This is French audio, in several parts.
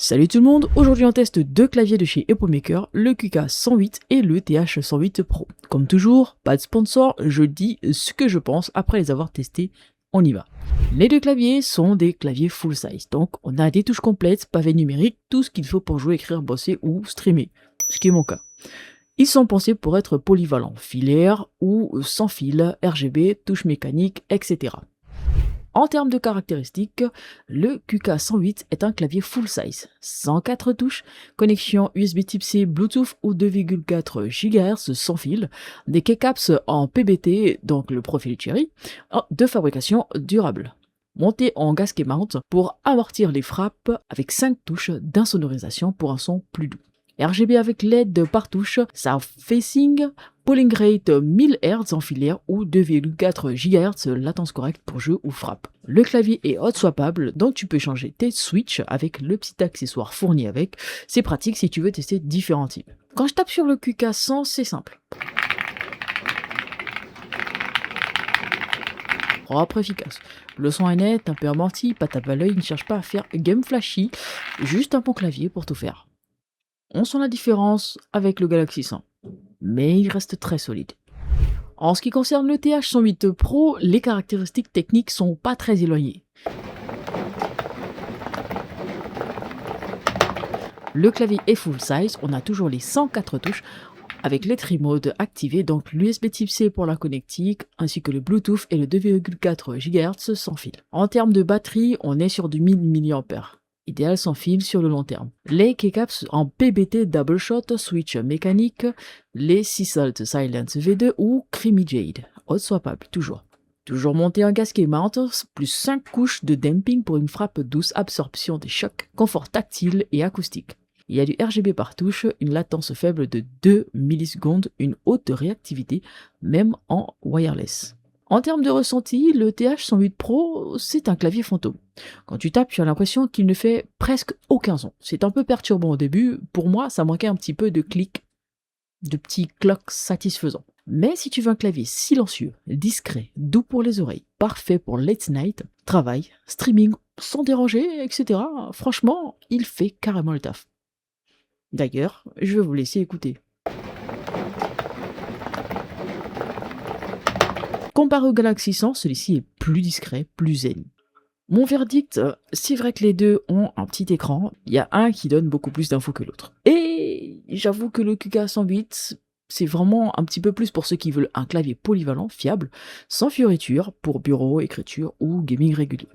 Salut tout le monde, aujourd'hui on teste deux claviers de chez EpoMaker, le QK108 et le TH108 Pro. Comme toujours, pas de sponsor, je dis ce que je pense après les avoir testés, on y va. Les deux claviers sont des claviers full size, donc on a des touches complètes, pavé numérique, tout ce qu'il faut pour jouer, écrire, bosser ou streamer, ce qui est mon cas. Ils sont pensés pour être polyvalents, filaires ou sans fil, RGB, touches mécaniques, etc. En termes de caractéristiques, le QK108 est un clavier full size, 104 touches, connexion USB Type-C, Bluetooth ou 2,4 GHz sans fil, des keycaps en PBT, donc le profil Cherry, de fabrication durable. Monté en gasket mount pour amortir les frappes avec 5 touches d'insonorisation pour un son plus doux. RGB avec LED par touche, South Facing, polling rate 1000 Hz en filière ou 2,4 GHz latence correcte pour jeu ou frappe. Le clavier est hot swappable, donc tu peux changer tes switches avec le petit accessoire fourni avec. C'est pratique si tu veux tester différents types. Quand je tape sur le QK100, c'est simple. Propre, efficace. Le son est net, un peu amorti, pas tape à l'œil, ne cherche pas à faire game flashy, juste un bon clavier pour tout faire. On sent la différence avec le Galaxy 100, mais il reste très solide. En ce qui concerne le TH108 Pro, les caractéristiques techniques sont pas très éloignées. Le clavier est full size, on a toujours les 104 touches avec les tri-modes activés, donc l'USB Type-C pour la connectique, ainsi que le Bluetooth et le 2,4 GHz sans fil. En termes de batterie, on est sur du 1000 mAh. Idéal sans fil sur le long terme. Les keycaps en PBT Double Shot, switch mécanique, les Seasalt Silence V2 ou Creamy Jade, hot swappable toujours. Toujours monté en gasket mount, plus 5 couches de damping pour une frappe douce, absorption des chocs, confort tactile et acoustique. Il y a du RGB par touche, une latence faible de 2 millisecondes, une haute réactivité, même en wireless. En termes de ressenti, le TH108 Pro, c'est un clavier fantôme. Quand tu tapes, tu as l'impression qu'il ne fait presque aucun son. C'est un peu perturbant au début. Pour moi, ça manquait un petit peu de clics, de petits clocks satisfaisants. Mais si tu veux un clavier silencieux, discret, doux pour les oreilles, parfait pour late night, travail, streaming, sans déranger, etc., franchement, il fait carrément le taf. D'ailleurs, je vais vous laisser écouter. Comparé au Galaxy 100, celui-ci est plus discret, plus zen. Mon verdict, c'est vrai que les deux ont un petit écran, il y a un qui donne beaucoup plus d'infos que l'autre. Et j'avoue que le QK108, c'est vraiment un petit peu plus pour ceux qui veulent un clavier polyvalent, fiable, sans fioriture, pour bureau, écriture ou gaming régulier.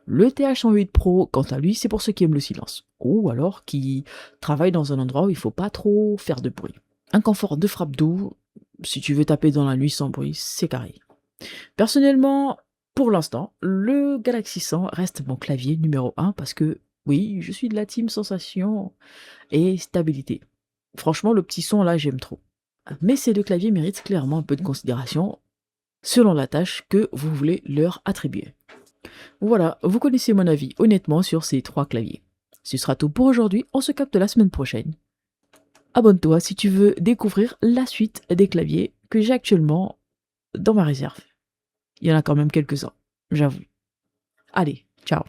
Le TH108 Pro, quant à lui, c'est pour ceux qui aiment le silence, ou alors qui travaillent dans un endroit où il ne faut pas trop faire de bruit. Un confort de frappe doux, si tu veux taper dans la nuit sans bruit, c'est carré. Personnellement, pour l'instant, le Galaxy 100 reste mon clavier numéro 1 parce que, oui, je suis de la team sensation et stabilité. Franchement, le petit son là, j'aime trop. Mais ces deux claviers méritent clairement un peu de considération selon la tâche que vous voulez leur attribuer. Voilà, vous connaissez mon avis honnêtement sur ces trois claviers. Ce sera tout pour aujourd'hui, on se capte la semaine prochaine. Abonne-toi si tu veux découvrir la suite des claviers que j'ai actuellement dans ma réserve. Il y en a quand même quelques-uns, j'avoue. Allez, ciao.